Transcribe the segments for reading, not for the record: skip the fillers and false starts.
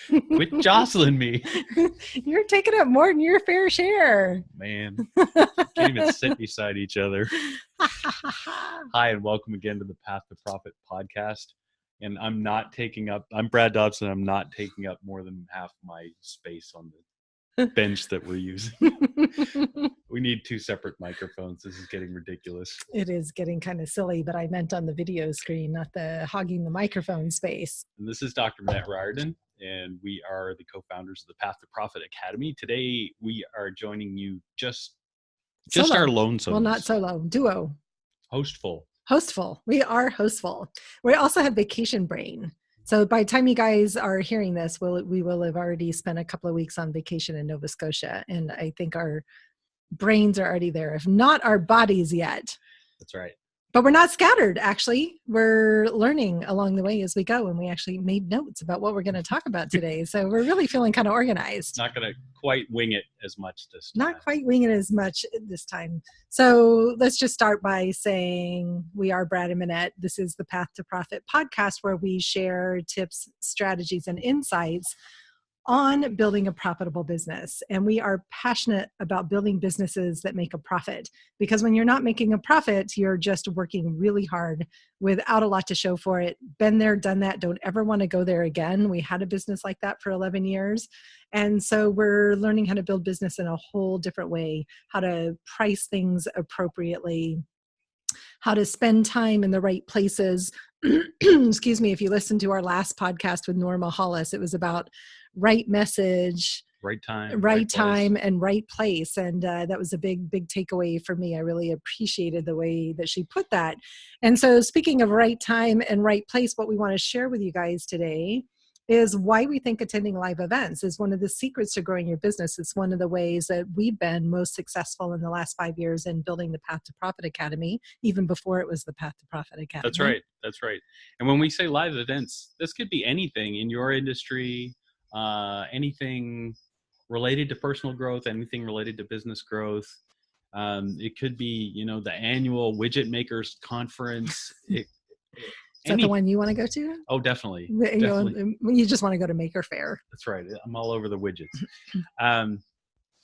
Quit jostling me. You're taking up more than your fair share. Man, can't even sit beside each other. Hi, and welcome again to the Path to Profit podcast. And I'm Brad Dobson. I'm not taking up more than half my space on the bench that we're using. We need two separate microphones. This is getting ridiculous. It is getting kind of silly, but I meant on the video screen, not the hogging the microphone space. And this is Dr. Minette Riordan, and we are the co-founders of the Path to Profit Academy. Today, we are joining you just our lonesomes. Well, not solo, duo. Hostful. We are hostful. We also have vacation brain. So by the time you guys are hearing this, we will have already spent a couple of weeks on vacation in Nova Scotia. And I think our brains are already there, if not our bodies yet. That's right. But we're not scattered, actually. We're learning along the way as we go, and we actually made notes about what we're going to talk about today. So we're really feeling kind of organized. Not going to quite wing it as much this time. Not quite wing it as much this time. So let's just start by saying we are Brad and Minette. This is the Path to Profit podcast, where we share tips, strategies, and insights on building a profitable business. And we are passionate about building businesses that make a profit, because when you're not making a profit, you're just working really hard without a lot to show for it. Been there, done that. Don't ever want to go there again. We had a business like that for 11 years. And so we're learning how to build business in a whole different way, how to price things appropriately, how to spend time in the right places. Excuse me, if you listen to our last podcast with Norma Hollis, it was about right message, right time, and right place. And that was a big takeaway for me. I really appreciated the way that she put that. And so speaking of right time and right place, what we want to share with you guys today is why we think attending live events is one of the secrets to growing your business. It's one of the ways that we've been most successful in the last 5 years in building the Path to Profit Academy, even before it was the Path to Profit Academy. That's right. And when we say live events, this could be anything in your industry, anything related to personal growth, anything related to business growth. It could be, the annual Widget Makers Conference. Is that the one you want to go to? Oh, definitely. You just want to go to Maker Faire. That's right. I'm all over the widgets.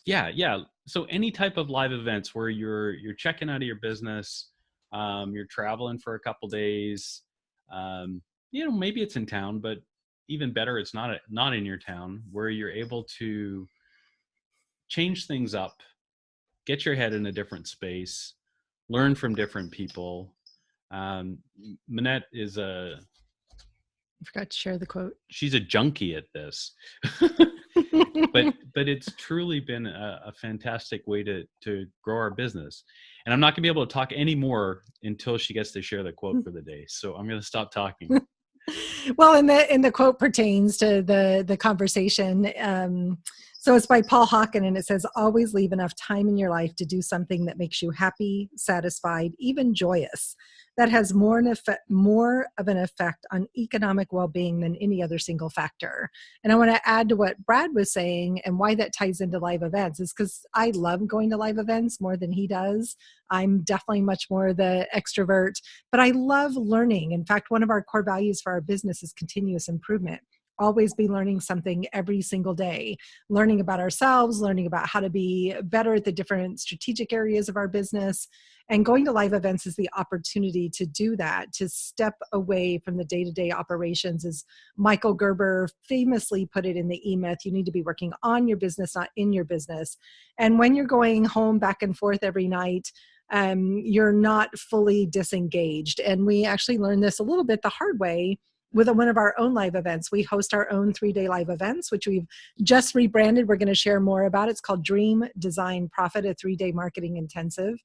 Yeah. So any type of live events where you're checking out of your business, you're traveling for a couple days, maybe it's in town, but even better, it's not in your town, where you're able to change things up, get your head in a different space, learn from different people. Minette is I forgot to share the quote. She's a junkie at this, but it's truly been a fantastic way to grow our business. And I'm not gonna be able to talk anymore until she gets to share the quote for the day. So I'm gonna stop talking. Well, and the quote pertains to the conversation. So it's by Paul Hawken, and it says, "Always leave enough time in your life to do something that makes you happy, satisfied, even joyous. That has more of an effect on economic well-being than any other single factor." And I want to add to what Brad was saying, and why that ties into live events is because I love going to live events more than he does. I'm definitely much more the extrovert, but I love learning. In fact, one of our core values for our business is continuous improvement. Always be learning something every single day, learning about ourselves, learning about how to be better at the different strategic areas of our business. And going to live events is the opportunity to do that, to step away from the day-to-day operations. As Michael Gerber famously put it in the E-Myth, you need to be working on your business, not in your business. And when you're going home back and forth every night, you're not fully disengaged. And we actually learned this a little bit the hard way with one of our own live events. We host our own 3-day live events, which we've just rebranded. We're going to share more about it. It's called Dream, Design, Profit, a 3-day marketing intensive.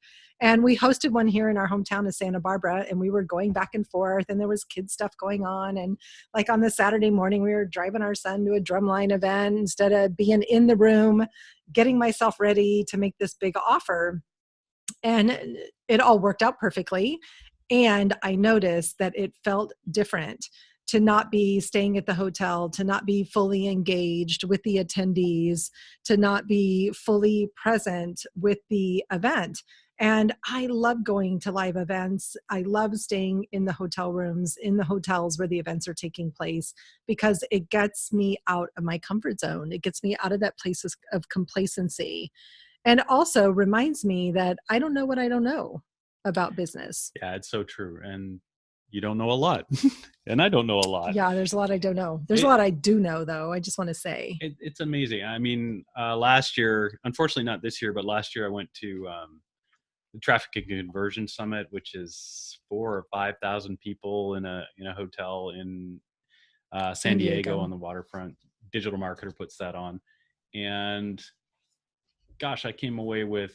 And we hosted one here in our hometown of Santa Barbara, and we were going back and forth, and there was kid stuff going on. And like on the Saturday morning, we were driving our son to a drumline event instead of being in the room, getting myself ready to make this big offer. And it all worked out perfectly. And I noticed that it felt different to not be staying at the hotel, to not be fully engaged with the attendees, to not be fully present with the event. And I love going to live events. I love staying in the hotel rooms, in the hotels where the events are taking place, because it gets me out of my comfort zone. It gets me out of that place of complacency, and also reminds me that I don't know what I don't know about business. Yeah, it's so true. And you don't know a lot. And I don't know a lot. Yeah, there's a lot I don't know. There's a It, lot I do know, though. I just want to say. it's amazing. I mean, last year, unfortunately not this year, but last year I went to the Traffic and Conversion Summit, which is 4 or 5,000 people in a hotel in San San Diego Diego. on the waterfront. Digital Marketer puts that on, and gosh, I came away with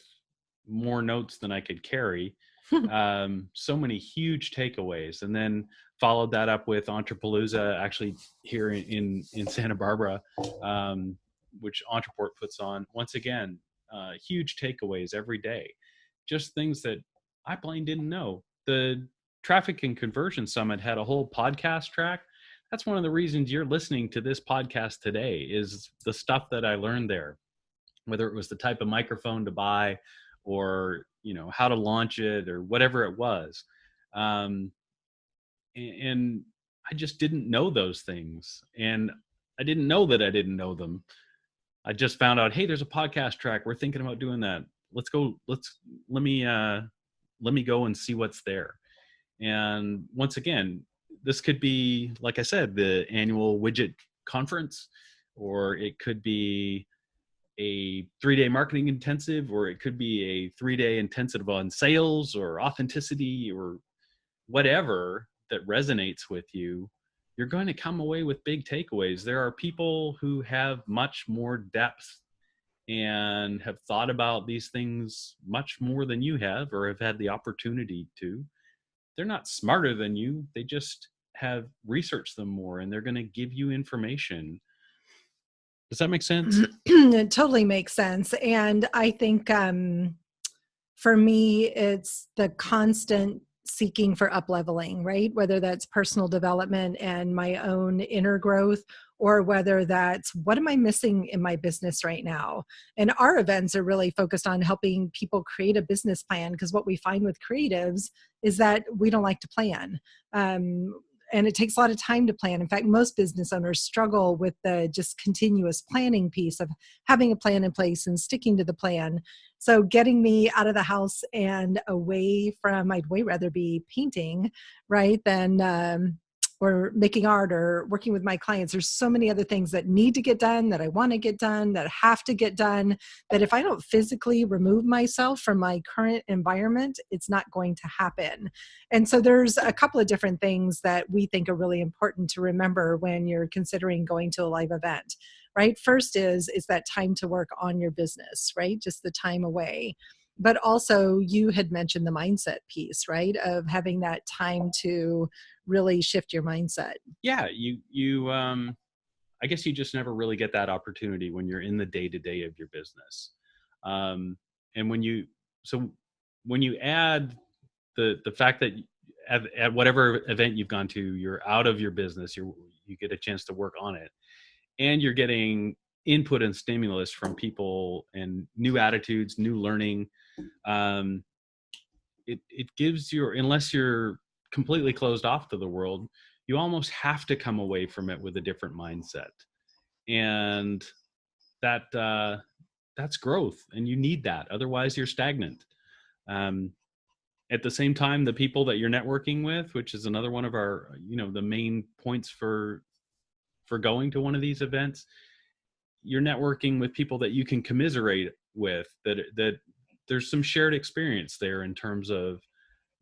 more notes than I could carry. So many huge takeaways, and then followed that up with Entrepalooza, actually here in Santa Barbara, which Entreport puts on. Once again, huge takeaways every day, just things that I plain didn't know. The Traffic and Conversion Summit had a whole podcast track. That's one of the reasons you're listening to this podcast today, is the stuff that I learned there, whether it was the type of microphone to buy, or how to launch it, or whatever it was. um, and I just didn't know those things, and I didn't know that I didn't know them. I just found out, hey, there's a podcast track, we're thinking about doing that. Let's go. Let me let me go and see what's there. And once again, this could be, like I said, the annual widget conference, or it could be a 3-day marketing intensive, or it could be a 3-day intensive on sales or authenticity, or whatever that resonates with you. You're going to come away with big takeaways. There are people who have much more depth and have thought about these things much more than you have, or have had the opportunity to. They're not smarter than you, they just have researched them more, and they're going to give you information. Does that make sense? It totally makes sense. And I think for me, it's the constant seeking for up leveling, right? Whether that's personal development and my own inner growth, or whether that's what am I missing in my business right now? And our events are really focused on helping people create a business plan, because what we find with creatives is that we don't like to plan. And it takes a lot of time to plan. In fact, most business owners struggle with the just continuous planning piece of having a plan in place and sticking to the plan. So getting me out of the house and away from, I'd way rather be painting, right, than or making art or working with my clients. There's so many other things that need to get done, that I want to get done, that have to get done, that if I don't physically remove myself from my current environment, it's not going to happen. And so there's a couple of different things that we think are really important to remember when you're considering going to a live event, right? First is that time to work on your business, right? Just the time away. But also, you had mentioned the mindset piece, right? Of having that time to really shift your mindset. Yeah, I guess you just never really get that opportunity when you're in the day to day of your business. um, and so when you add the fact that at whatever event you've gone to, you're out of your business, you get a chance to work on it, and you're getting input and stimulus from people, and new attitudes, new learning. um, it gives you, unless you're completely closed off to the world, you almost have to come away from it with a different mindset. And that's growth, and you need that, otherwise you're stagnant. um, at the same time, the people that you're networking with, which is another one of our, the main points for going to one of these events, you're networking with people that you can commiserate with, that there's some shared experience there in terms of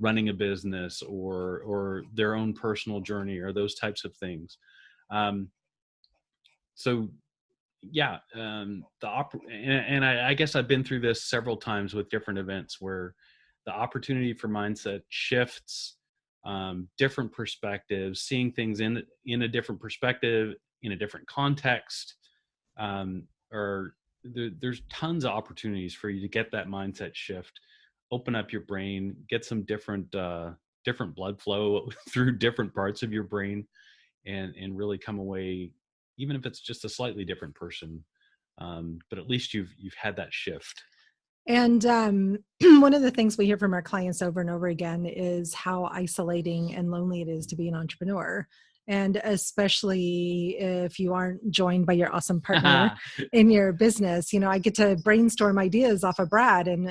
running a business, or their own personal journey, or those types of things. um, so yeah, and I guess I've been through this several times with different events, where the opportunity for mindset shifts, different perspectives, seeing things in a different perspective, in a different context, or there's tons of opportunities for you to get that mindset shift, open up your brain, get some different blood flow through different parts of your brain, and really come away, even if it's just a slightly different person. But at least you've had that shift. And one of the things we hear from our clients over and over again is how isolating and lonely it is to be an entrepreneur. And especially if you aren't joined by your awesome partner in your business, I get to brainstorm ideas off of Brad. And,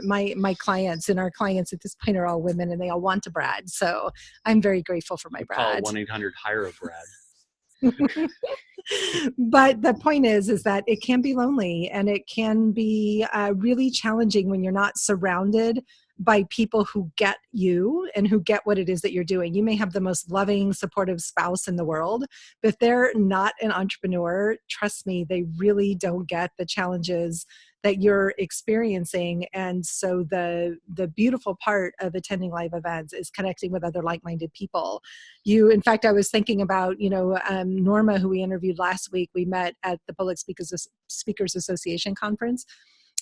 my clients and our clients at this point are all women and they all want a Brad. So I'm very grateful for my You call Brad. 1-800 hire a Brad. But the point is that it can be lonely and it can be really challenging when you're not surrounded by people who get you and who get what it is that you're doing. You may have the most loving, supportive spouse in the world, but if they're not an entrepreneur, trust me, they really don't get the challenges that you're experiencing. And so the beautiful part of attending live events is connecting with other like-minded people. In fact, I was thinking about, Norma, who we interviewed last week. We met at the Public Speakers Association conference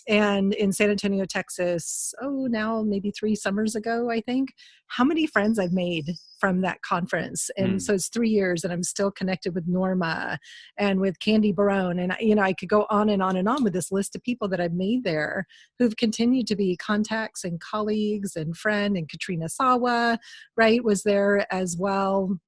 and in San Antonio, Texas, now maybe 3 summers ago, I think. How many friends I've made from that conference. And so it's 3 years and I'm still connected with Norma and with Candy Barone. And, I could go on and on and on with this list of people that I've made there who've continued to be contacts and colleagues and friend. And Katrina Sawa, right, was there as well.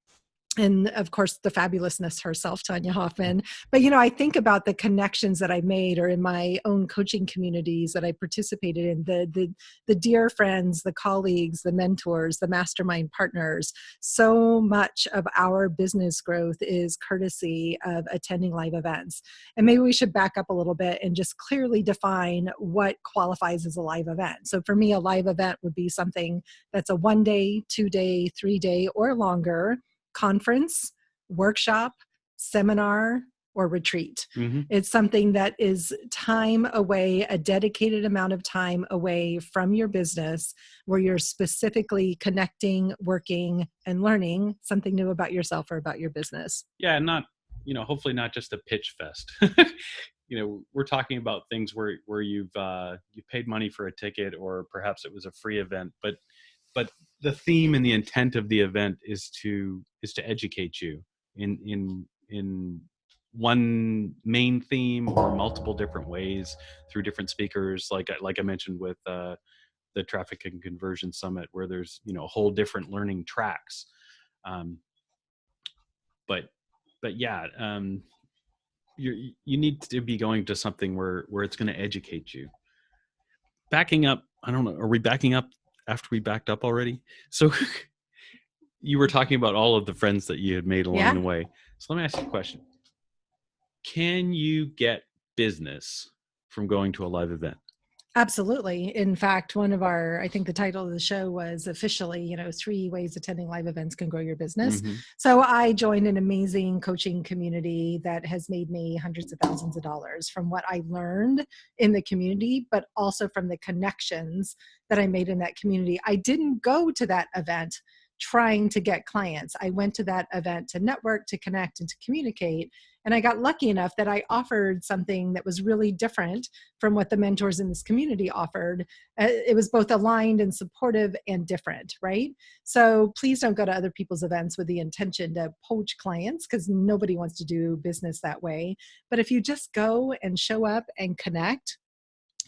And of course, the fabulousness herself, Tanya Hoffman. But, I think about the connections that I made or in my own coaching communities that I participated in, the dear friends, the colleagues, the mentors, the mastermind partners. So much of our business growth is courtesy of attending live events. And maybe we should back up a little bit and just clearly define what qualifies as a live event. So for me, a live event would be something that's a 1-day, 2-day, 3-day, or longer conference, workshop, seminar, or retreat. Mm-hmm. It's something that is time away, a dedicated amount of time away from your business where you're specifically connecting, working, and learning something new about yourself or about your business. Yeah, not, hopefully not just a pitch fest. We're talking about things where you've paid money for a ticket or perhaps it was a free event, but the theme and the intent of the event is to educate you in one main theme or multiple different ways through different speakers. Like I mentioned with the Traffic and Conversion Summit, where there's a whole different learning tracks. But yeah, you need to be going to something where it's going to educate you. Backing up, I don't know. Are we backing up after we backed up already? So you were talking about all of the friends that you had made along the way. So let me ask you a question. Can you get business from going to a live event? Absolutely. In fact, I think the title of the show was officially, 3 ways attending live events can grow your business. Mm-hmm. So I joined an amazing coaching community that has made me hundreds of thousands of dollars from what I learned in the community, but also from the connections that I made in that community. I didn't go to that event trying to get clients. I went to that event to network, to connect, and to communicate. And I got lucky enough that I offered something that was really different from what the mentors in this community offered. It was both aligned and supportive and different, right? So please don't go to other people's events with the intention to poach clients, because nobody wants to do business that way. But if you just go and show up and connect,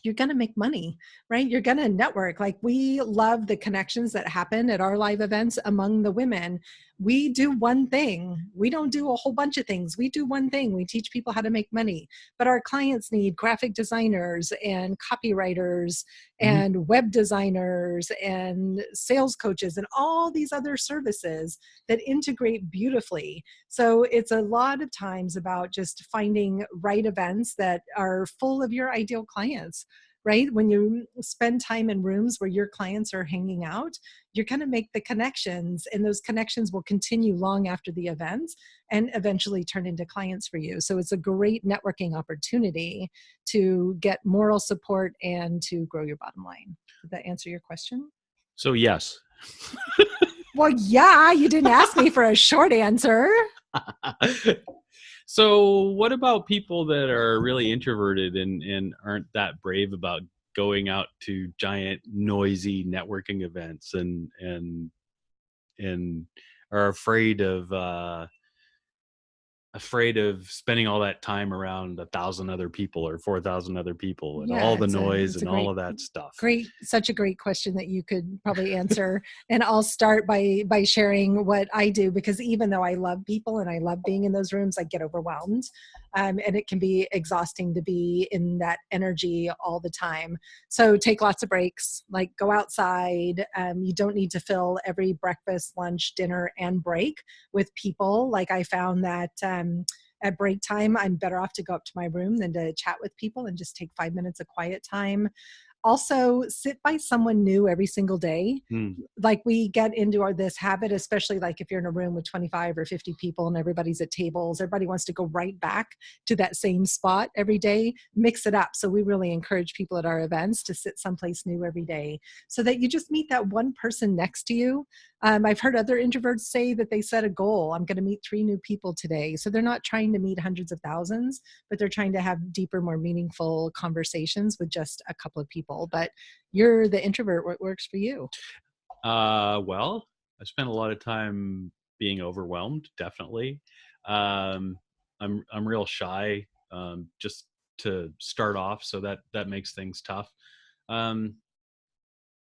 you're going to make money, right? You're going to network. Like, we love the connections that happen at our live events among the women. We do one thing. We don't do a whole bunch of things. We do one thing. We teach people how to make money. But our clients need graphic designers and copywriters and web designers and sales coaches and all these other services that integrate beautifully. So it's a lot of times about just finding right events that are full of your ideal clients. Right? When you spend time in rooms where your clients are hanging out, you're going to make the connections, and those connections will continue long after the events and eventually turn into clients for you. So it's a great networking opportunity to get moral support and to grow your bottom line. Did that answer your question? So yes. Well, yeah, you didn't ask me for a short answer. So what about people that are really introverted and aren't that brave about going out to giant, noisy networking events and are afraid of afraid of spending all that time around 1,000 other people or 4,000 other people and Yeah, all the noise it's a and all of that stuff. such a great question that you could probably answer. And I'll start by sharing what I do, because even though I love people and I love being in those rooms, I get overwhelmed. And it can be exhausting to be in that energy all the time. So take lots of breaks, like go outside. You don't need to fill every breakfast, lunch, dinner, and break with people. Like I found that at break time, I'm better off to go up to my room than to chat with people and just take 5 minutes of quiet time. Also, sit by someone new every single day. Like we get into this habit, especially like if you're in a room with 25 or 50 people and everybody's at tables, everybody wants to go right back to that same spot every day. Mix it up. So we really encourage people at our events to sit someplace new every day so that you just meet that one person next to you. I've heard other introverts say that they set a goal. I'm going to meet 3 new people today. So they're not trying to meet hundreds of thousands, but they're trying to have deeper, more meaningful conversations with just a couple of people. But you're the introvert. What works for you? Well, I spent a lot of time being overwhelmed, definitely. I'm real shy, just to start off, so that makes things tough. Um,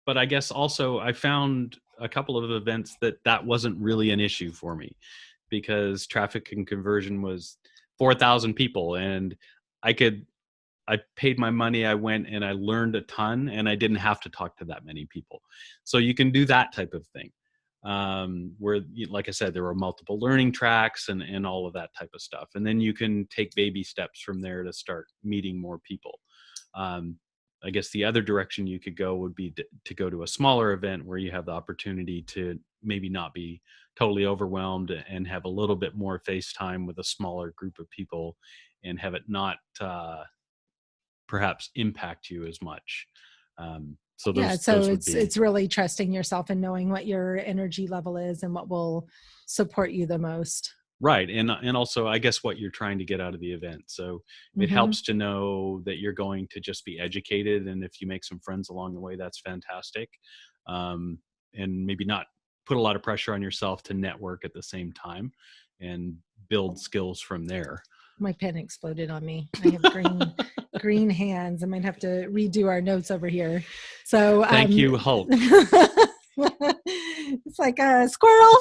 but I guess also I found a couple of events that wasn't really an issue for me, because traffic and conversion was 4,000 people, and I could I paid my money, I went and I learned a ton, and I didn't have to talk to that many people. So you can do that type of thing, where, like I said, there were multiple learning tracks and all of that type of stuff. And then you can take baby steps from there to start meeting more people. Um, I guess the other direction you could go would be to go to a smaller event where you have the opportunity to maybe not be totally overwhelmed and have a little bit more face time with a smaller group of people, and have it not perhaps impact you as much. So Yeah, so those would be it's really trusting yourself and knowing what your energy level is and what will support you the most. right. And also, I guess, what you're trying to get out of the event. So it Mm-hmm. helps to know that you're going to just be educated, and if you make some friends along the way, that's fantastic. Um, and maybe not put a lot of pressure on yourself to network at the same time and build skills from there. My pen exploded on me. I have green hands. I might have to redo our notes over here. So Thank you, Hulk. it's like a squirrel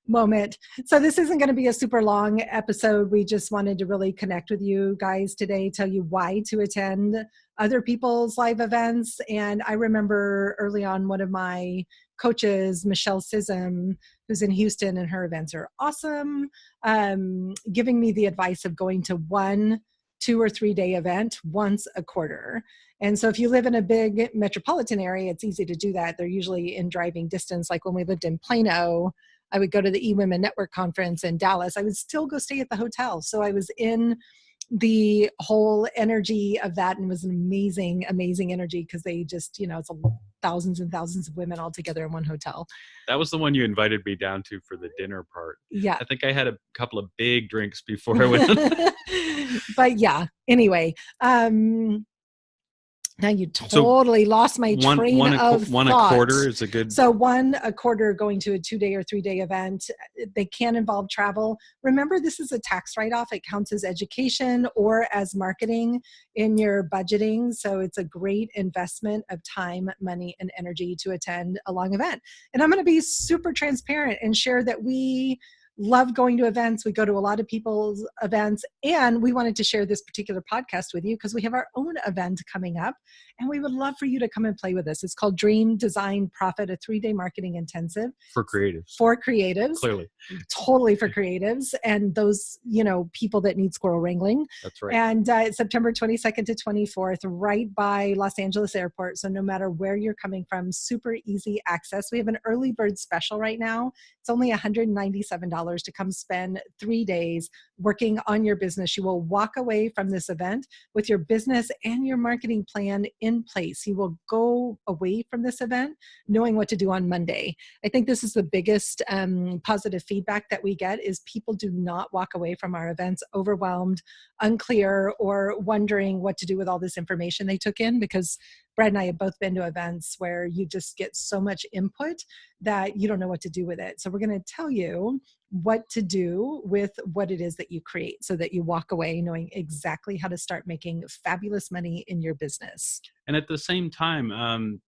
moment. So this isn't going to be a super long episode. We just wanted to really connect with you guys today, tell you why to attend other people's live events. And I remember early on, one of my coaches, Michelle Sism, who's in Houston, and her events are awesome, giving me the advice of going to 1, 2, or 3 day event once a quarter. And so if you live in a big metropolitan area, it's easy to do that. They're usually in driving distance. Like when we lived in Plano, I would go to the eWomen Network conference in Dallas. I would still go stay at the hotel. So I was in the whole energy of that, and it was an amazing, amazing energy, because they just, it's thousands and thousands of women all together in one hotel. That was the one you invited me down to for the dinner part. Yeah. I think I had a couple of big drinks before I went. But yeah, anyway, now you totally lost my train of thought. One a quarter is a good. So 1 a quarter going to a 2 day or 3 day event. They can involve travel. Remember, this is a tax write-off. It counts as education or as marketing in your budgeting. So it's a great investment of time, money, and energy to attend a long event. And I'm going to be super transparent and share that we love going to events. We go to a lot of people's events, and we wanted to share this particular podcast with you because we have our own event coming up, and we would love for you to come and play with us. It's called Dream, Design, Profit, a 3-day marketing intensive For creatives. For creatives. Clearly. Totally for creatives and those, people that need squirrel wrangling. That's right. And it's September 22nd to 24th, right by Los Angeles Airport. So no matter where you're coming from, super easy access. We have an early bird special right now. It's only $197 to come spend 3 days working on your business. You will walk away from this event with your business and your marketing plan in place. You will go away from this event knowing what to do on Monday. I think this is the biggest positive feedback that we get is people do not walk away from our events overwhelmed, unclear, or wondering what to do with all this information they took in, because Brad and I have both been to events where you just get so much input that you don't know what to do with it. So we're going to tell you what to do with what it is that you create so that you walk away knowing exactly how to start making fabulous money in your business. And at the same time, and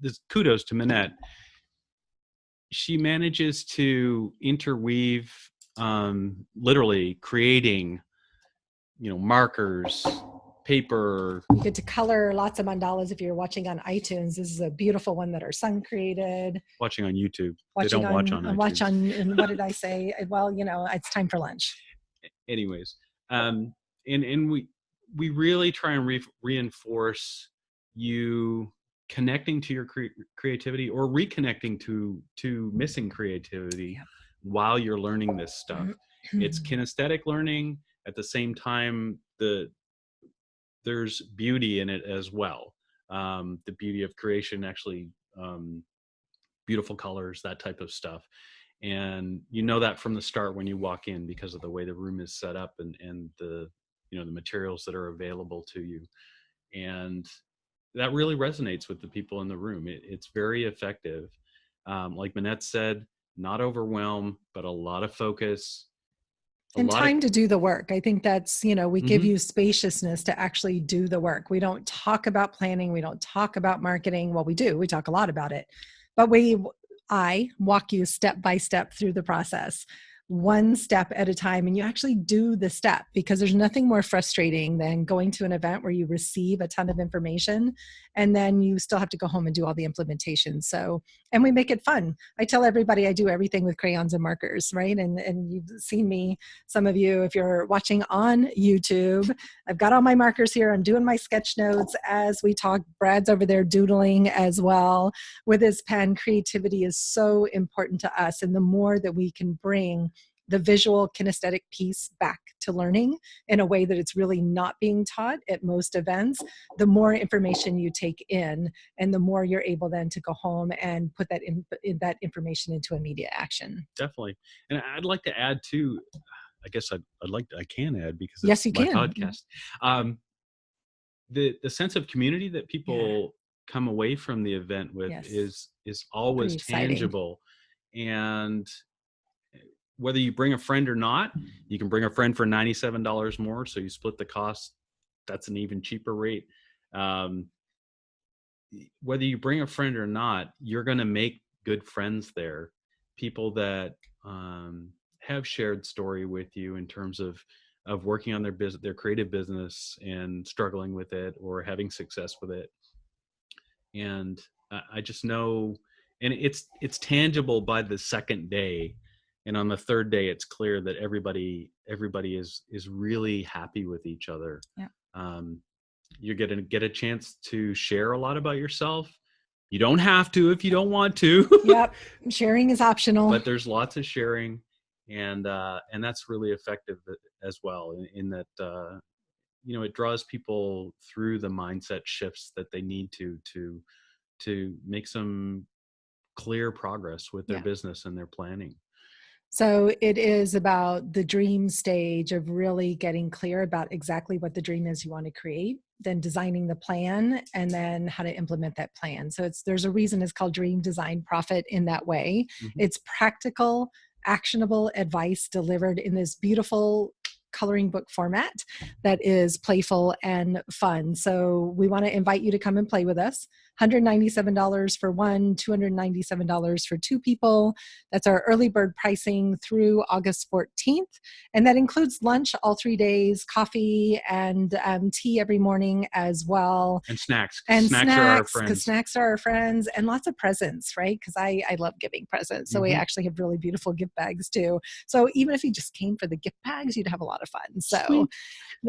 this kudos to Minette. She manages to interweave, literally creating, markers, paper. You get to color lots of mandalas if you're watching on iTunes. This is a beautiful one that our son created. Watching on YouTube. They Watching don't on, watch on iTunes. watch on, and what did I say? Well, it's time for lunch. Anyways, and we really try and reinforce you connecting to your creativity, or reconnecting to missing creativity. Yep. While you're learning this stuff. It's kinesthetic learning. At the same time, there's beauty in it as well. The beauty of creation, actually, beautiful colors, that type of stuff. And that from the start when you walk in, because of the way the room is set up and the the materials that are available to you. And that really resonates with the people in the room. It's very effective. Like Minette said, not overwhelm, but a lot of focus. And time to do the work. I think that's, we give you spaciousness to actually do the work. We don't talk about planning. We don't talk about marketing. Well, we do. We talk a lot about it. But I walk you step by step through the process, one step at a time, and you actually do the step, because there's nothing more frustrating than going to an event where you receive a ton of information and then you still have to go home and do all the implementation. So, and we make it fun. I tell everybody I do everything with crayons and markers, right? And you've seen me, some of you, if you're watching on YouTube, I've got all my markers here. I'm doing my sketch notes as we talk. Brad's over there doodling as well with his pen. Creativity is so important to us. And the more that we can bring the visual kinesthetic piece back to learning in a way that it's really not being taught at most events, the more information you take in and the more you're able then to go home and put that that information into immediate action. Definitely. And I'd like to add too, I guess I can add, because it's yes, you my can. podcast. The sense of community that people come away from the event with is always tangible. And whether you bring a friend or not, you can bring a friend for $97 more. So you split the cost. That's an even cheaper rate. Whether you bring a friend or not, you're going to make good friends there. People that have shared story with you in terms of working on their business, their creative business, and struggling with it or having success with it. And I just know, and it's tangible by the second day. And on the third day, it's clear that everybody is really happy with each other. Yeah. You're going to get a chance to share a lot about yourself. You don't have to if you don't want to. Yep. Sharing is optional. But there's lots of sharing. And that's really effective as well, in that, it draws people through the mindset shifts that they need to make some clear progress with their business and their planning. So it is about the dream stage of really getting clear about exactly what the dream is you want to create, then designing the plan, and then how to implement that plan. So there's a reason it's called Dream, Design, Profit in that way. Mm-hmm. It's practical, actionable advice delivered in this beautiful coloring book format that is playful and fun. So we want to invite you to come and play with us. $197 for one, $297 for two people. That's our early bird pricing through August 14th. And that includes lunch all 3 days, coffee and tea every morning as well. And snacks. And snacks are our friends. Because snacks are our friends, and lots of presents, right? Because I love giving presents. So we actually have really beautiful gift bags too. So even if you just came for the gift bags, you'd have a lot of fun. So sweet.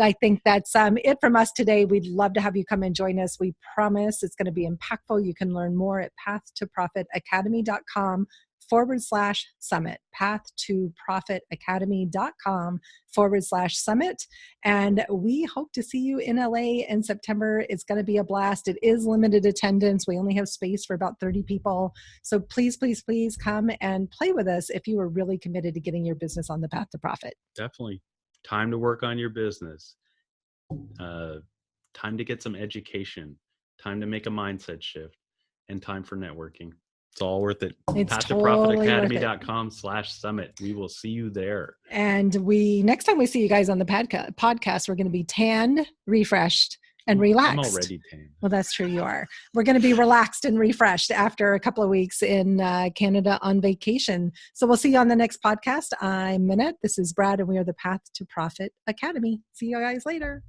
I think that's it from us today. We'd love to have you come and join us. We promise it's going to be impactful. You can learn more at pathtoprofitacademy.com/summit, pathtoprofitacademy.com/summit. And we hope to see you in LA in September. It's going to be a blast. It is limited attendance. We only have space for about 30 people. So please, please, please come and play with us if you are really committed to getting your business on the path to profit. Definitely. Time to work on your business. Time to get some education. Time to make a mindset shift. And time for networking. It's all worth it. It's Path to totally worth it. profitacademy.com/summit. We will see you there. And next time we see you guys on the podcast, we're going to be tanned, refreshed, and relaxed. I'm already tan. Well, that's true. You are. We're going to be relaxed and refreshed after a couple of weeks in Canada on vacation. So we'll see you on the next podcast. I'm Minette. This is Brad, and we are the Path to Profit Academy. See you guys later.